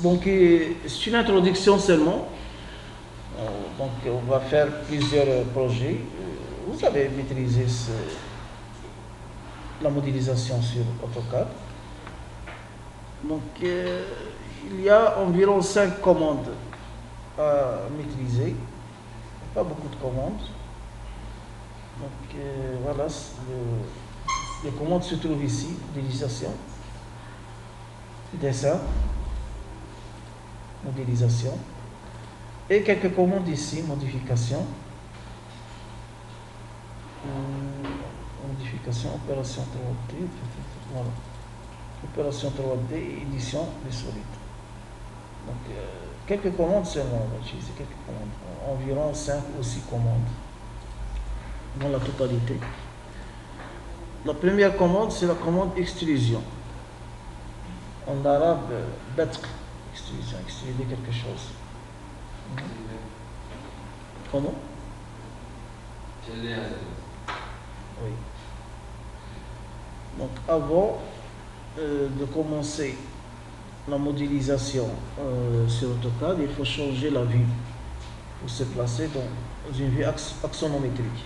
Donc, c'est une introduction seulement. Donc, on va faire plusieurs projets. Vous avez maîtrisé la modélisation sur AutoCAD. Donc, il y a environ 5 commandes à maîtriser. Pas beaucoup de commandes. Donc, voilà, les commandes se trouvent ici, modélisation, dessin, modélisation, et quelques commandes ici, modification, modification, opération 3D, voilà, opération 3D et édition des solides. Donc, quelques commandes seulement, on va utiliser quelques commandes, environ 5 ou 6 commandes dans la totalité. La première commande, c'est la commande extrusion. En arabe, batq, extrusion, extruder quelque chose. Comment? Oui. Donc, avant de commencer la modélisation sur AutoCAD, il faut changer la vue. Il faut se placer dans une vue axonométrique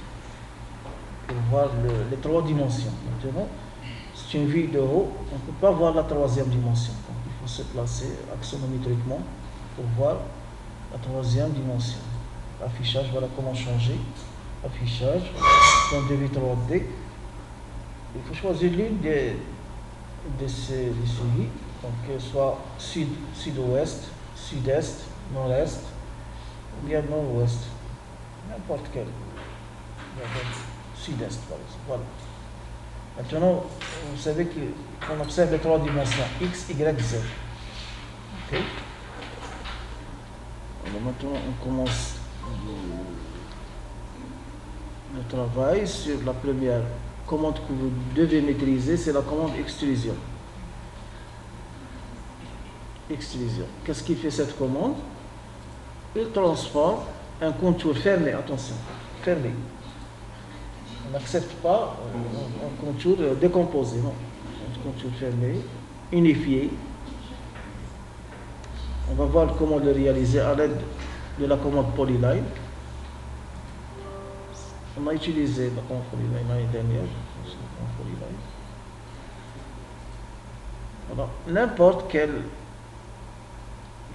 pour voir les 3 dimensions. Maintenant, c'est une vue de haut, on ne peut pas voir la 3e dimension. Donc, il faut se placer axonométriquement pour voir la 3e dimension. Affichage, voilà comment changer. Affichage, dans de vue 3D. Il faut choisir l'une de ces vues, donc soit sud-ouest, sud-est, nord-est, ou bien nord-ouest, n'importe quelle. Sud-est, par exemple. Voilà. Maintenant, vous savez qu'on observe les 3 dimensions, X, Y, Z. Ok. Alors maintenant, on commence le travail sur la première commande que vous devez maîtriser, c'est la commande extrusion. Extrusion. Qu'est-ce qui fait cette commande? Il transforme un contour fermé, attention, fermé. On n'accepte pas un contour décomposé, non. Un contour fermé, unifié. On va voir comment le réaliser à l'aide de la commande Polyline. On a utilisé la commande Polyline l'année dernière. Voilà. N'importe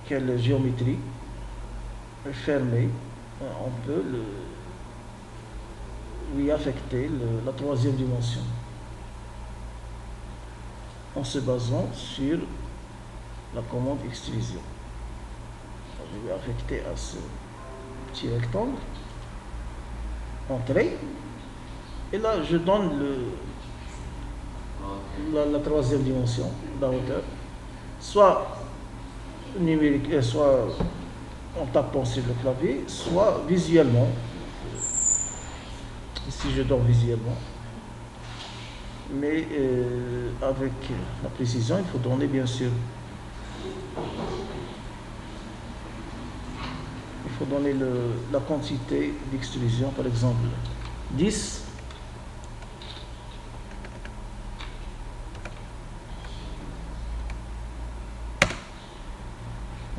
quelle géométrie fermée, on peut lui affecter la 3e dimension en se basant sur la commande extrusion. Je vais affecter à ce petit rectangle, entrée, et là je donne la 3e dimension, la hauteur, soit numérique, soit en tapant sur le clavier, soit visuellement. Ici je donne visuellement, mais avec la précision, il faut donner bien sûr. Il faut donner la quantité d'extrusion, par exemple 10.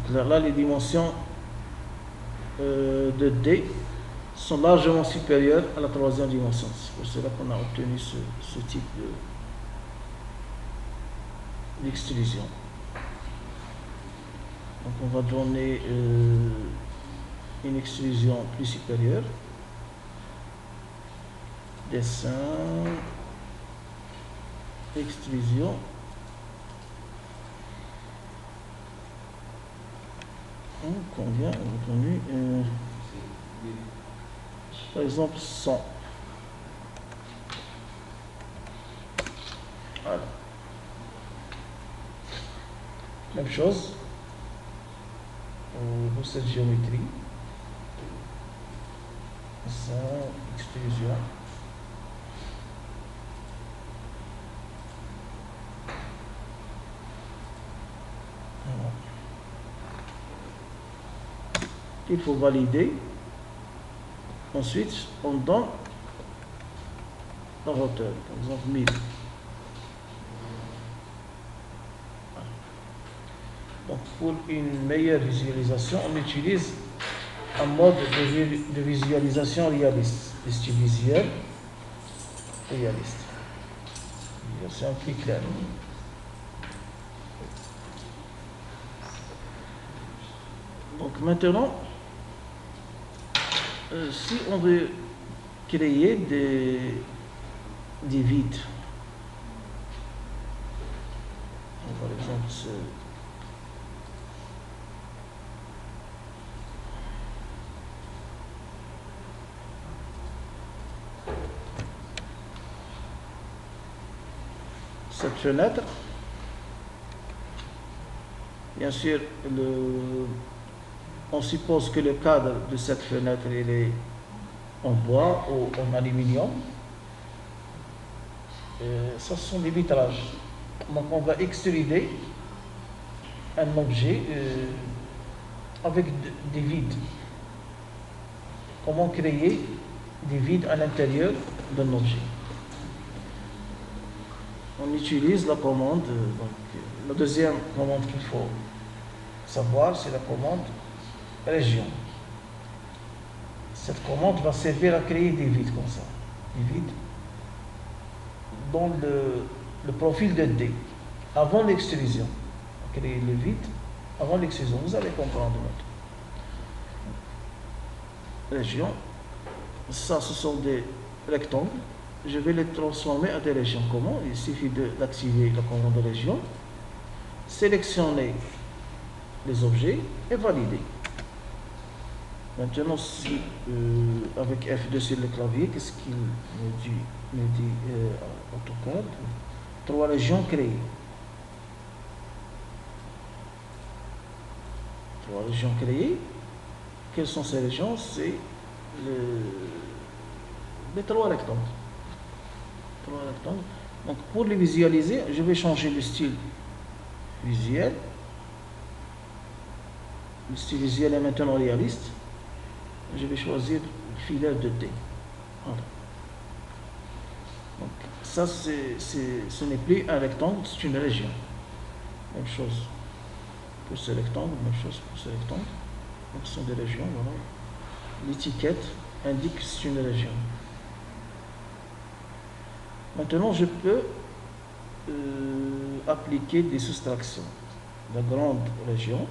Donc là, les dimensions de D sont largement supérieures à la 3e dimension. C'est pour cela qu'on a obtenu ce type d'extrusion. Donc on va donner une extrusion plus supérieure. Dessin, extrusion. Combien on a donné par exemple 100. Voilà. Même chose pour cette géométrie. Ça, extrusion. Voilà. Il faut valider. Ensuite, on donne la hauteur, par exemple 1000. Donc pour une meilleure visualisation, on utilise un mode de visualisation réaliste, de style visuel réaliste. C'est un plus clair. Donc maintenant, si on veut créer des vides, par exemple, cette fenêtre, bien sûr, on suppose que le cadre de cette fenêtre il est en bois ou en aluminium. Ça, ce sont des vitrages. Donc on va extruder un objet avec des vides. Comment créer des vides à l'intérieur d'un objet? On utilise la commande, donc la deuxième commande qu'il faut savoir, c'est la commande région. Cette commande va servir à créer des vides comme ça, des vides dans le profil de D, avant l'extrusion. Créer le vide avant l'extrusion, vous allez comprendre notre région. Ça, ce sont des rectangles. Je vais les transformer en des régions. Comment? Il suffit d'activer la commande de région, sélectionner les objets et valider. Maintenant, si avec F2 sur le clavier, qu'est-ce qu'il me dit AutoCAD? 3 régions créées. 3 régions créées. Quelles sont ces régions? C'est les 3 rectangles. Donc pour les visualiser, je vais changer le style visuel. Le style visuel est maintenant réaliste. Je vais choisir le filaire de D. Voilà. Donc ça, ce n'est plus un rectangle, c'est une région. Même chose pour ce rectangle, même chose pour ce rectangle. Donc ce sont des régions, voilà. L'étiquette indique que c'est une région. Maintenant, je peux appliquer des soustractions. De la grande région,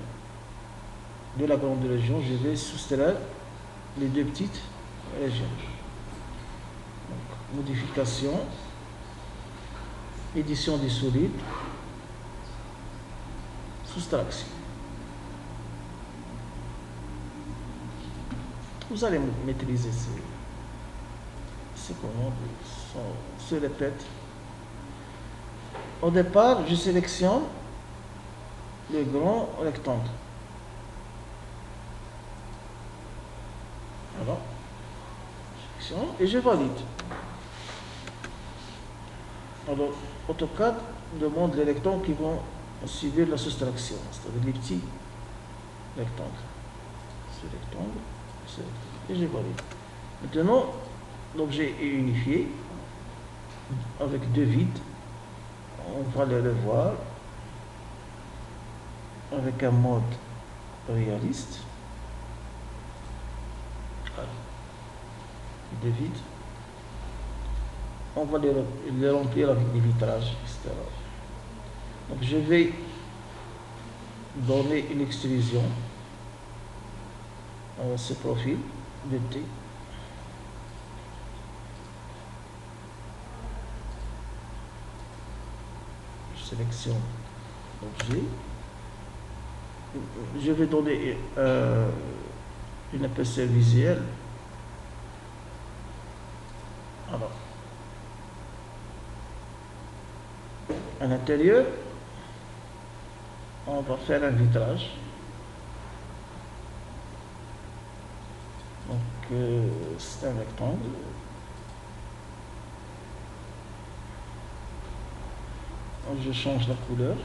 je vais soustraire les 2 petites régions. Donc, modification, édition des solides, soustraction. Vous allez maîtriser ces commandes, se répètent. Au départ, je sélectionne le grand rectangle. Voilà. Et je valide. Alors, AutoCAD demande les rectangles qui vont subir la soustraction, c'est-à-dire les petits rectangles. Ce rectangle, et je valide. Maintenant, l'objet est unifié avec 2 vides. On va les revoir avec un mode réaliste. Voilà. 2 vides. On va les remplir avec des vitrages, etc. Donc je vais donner une extrusion à ce profil de T. Je sélectionne l'objet. Je vais donner une épaisseur visuelle. Alors, à l'intérieur, on va faire un vitrage. Donc, c'est un rectangle. Je change la couleur.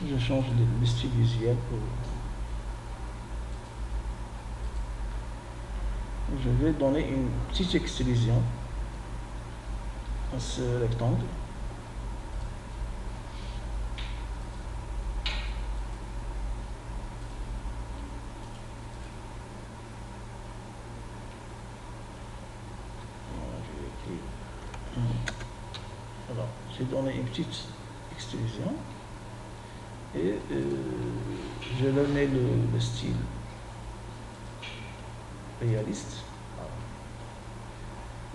Je change le style visuel pour... Je vais donner une petite extrusion à ce rectangle. Alors, j'ai donné une petite extrusion et je leur mets le style réaliste.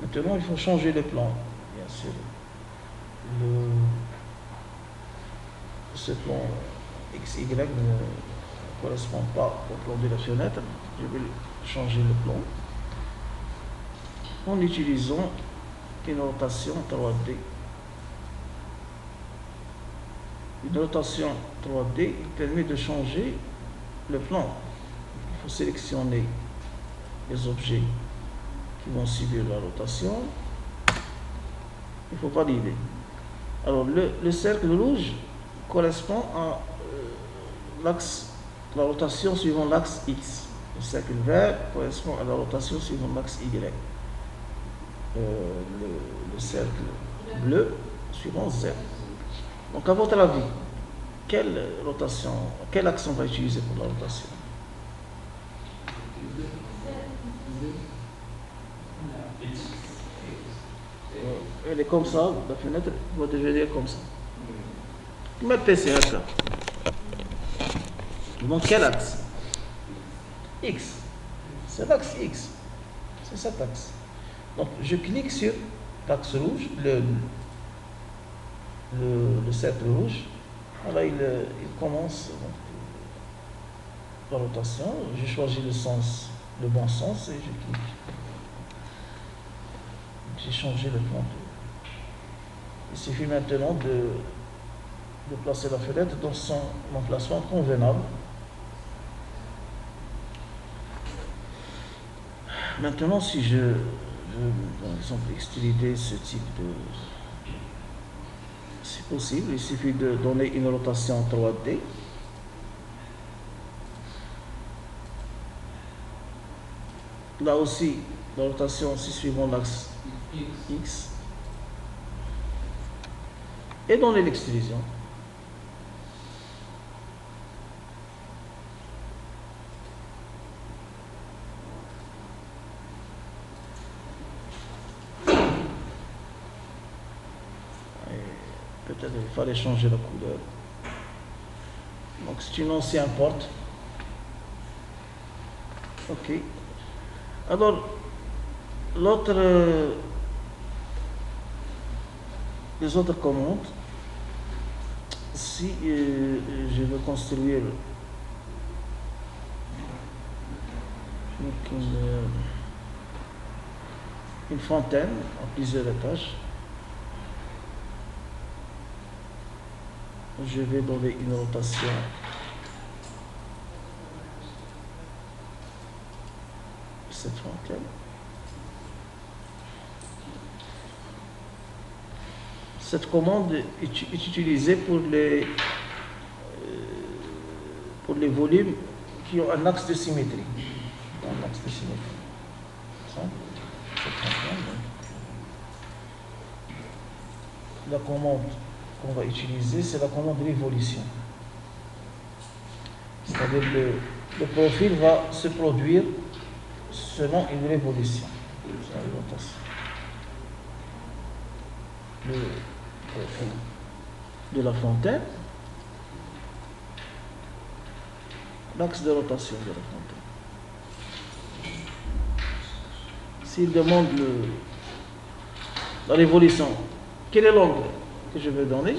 Maintenant, il faut changer le plan, bien sûr. Ce plan XY ne correspond pas au plan de la fenêtre. Je vais changer le plan en utilisant une rotation 3D. Une rotation 3D permet de changer le plan. Il faut sélectionner les objets qui vont subir la rotation. Il faut valider. Alors le cercle rouge correspond à l'axe, la rotation suivant l'axe X. Le cercle vert correspond à la rotation suivant l'axe Y. Le cercle bleu suivant Z. Donc à votre avis, quelle rotation, quel axe on va utiliser pour la rotation? Elle est comme ça, la fenêtre va devenir comme ça. Mettez c'est là. Donc quel axe? X. C'est l'axe X. C'est cet axe. Donc je clique sur l'axe rouge, le cercle rouge. Voilà, il commence donc, la rotation. Je choisis le bon sens et je clique. J'ai changé le plan. Il suffit maintenant de placer la fenêtre dans son emplacement convenable. Maintenant, si je veux, par exemple, extruder ce type de... C'est possible, il suffit de donner une rotation 3D. Là aussi, la rotation, c'est suivant l'axe X. Et donner l'extrusion. Peut-être il fallait changer la couleur. Donc c'est une ancienne porte. Ok. Alors, les autres commandes, si je veux construire une fontaine à plusieurs étages, je vais donner une rotation de cette fontaine. Cette commande est utilisée pour les volumes qui ont un axe de symétrie. Un axe de symétrie. La commande qu'on va utiliser, c'est la commande révolution. C'est-à-dire que le profil va se produire selon une révolution. Le profil de la fontaine, l'axe de rotation de la fontaine. S'il demande la révolution, quel est l'angle que je vais donner?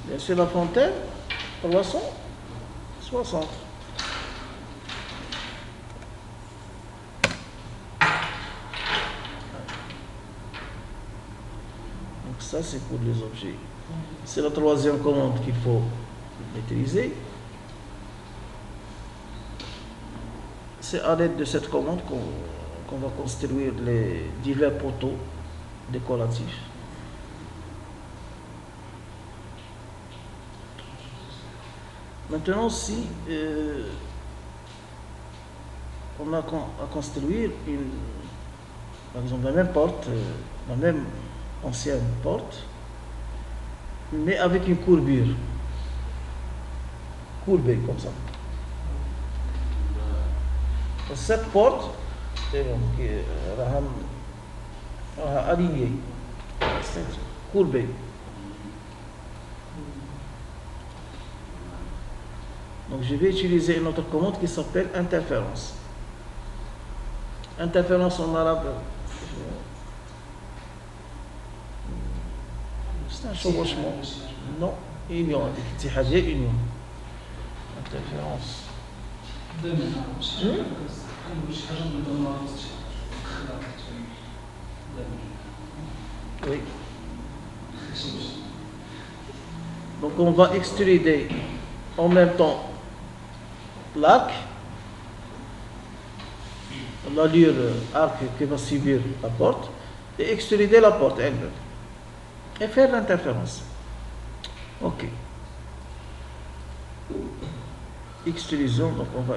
Bien sûr, la fontaine, 360. Donc ça, c'est pour les objets. C'est la troisième commande qu'il faut maîtriser. C'est à l'aide de cette commande qu'on va construire les divers poteaux décoratifs. Maintenant, si on a à construire par exemple la même porte, la même ancienne porte, mais avec une courbure, courbée comme ça. Cette porte est alignée, c'est courbée. Donc je vais utiliser une autre commande qui s'appelle interférence. Interférence en arabe, c'est un chevauchement. Non, union, union. Interférence. Oui. Donc on va extruder en même temps l'arc, l'allure arc qui va subir la porte, et extruder la porte elle-même. Et faire l'interférence. Ok. Extrusion, donc on va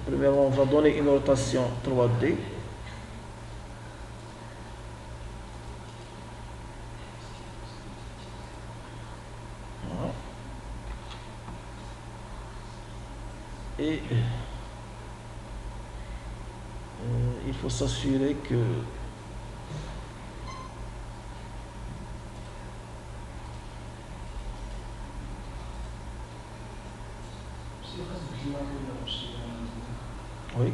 premièrement on va donner une rotation 3D. Voilà. Et il faut s'assurer que oui.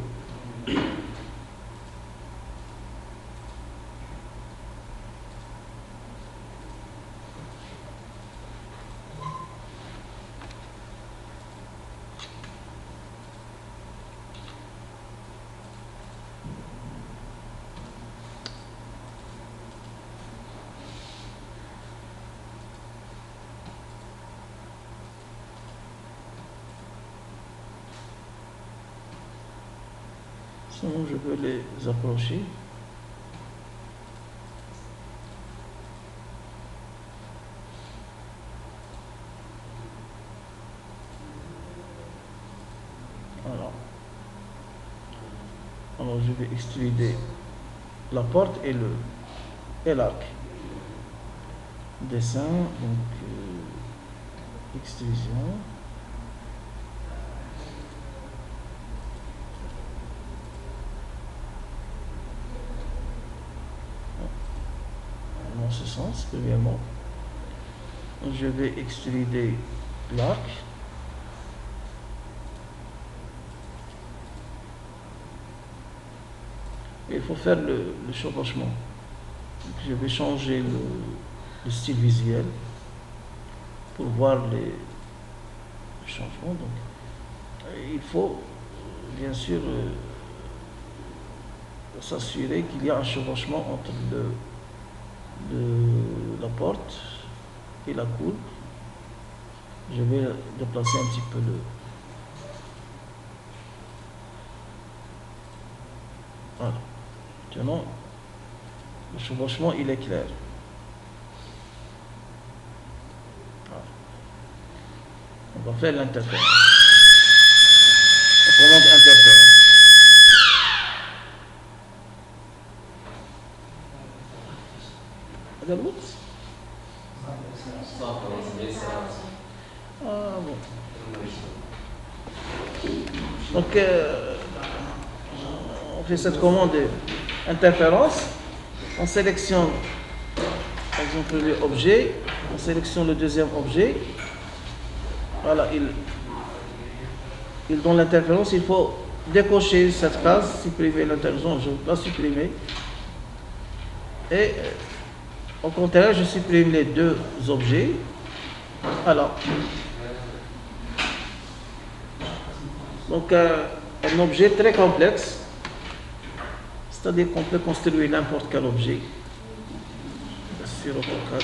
Sinon, je peux les approcher. Voilà. Alors, je vais extruder la porte et l'arc. Dessin, donc extrusion. Dans ce sens, premièrement, je vais extruder l'arc. Il faut faire le chevauchement. Je vais changer le style visuel pour voir les changements. Donc, il faut bien sûr s'assurer qu'il y a un chevauchement entre la porte et la courbe. Je vais déplacer un petit peu voilà. Maintenant, le chevauchement il est clair. Voilà. On va faire l'interférence. La commande interférence. هذا الوقت؟ bon. Donc, on fait cette commande interférence. On sélectionne, par exemple, l'objet. On sélectionne le deuxième objet. Voilà, il donne l'interférence. Il faut décocher cette case, supprimer l'interférence. Je vais la supprimer. Et au contraire, je supprime les deux objets. Alors, donc un objet très complexe, c'est-à-dire qu'on peut construire n'importe quel objet sur AutoCAD.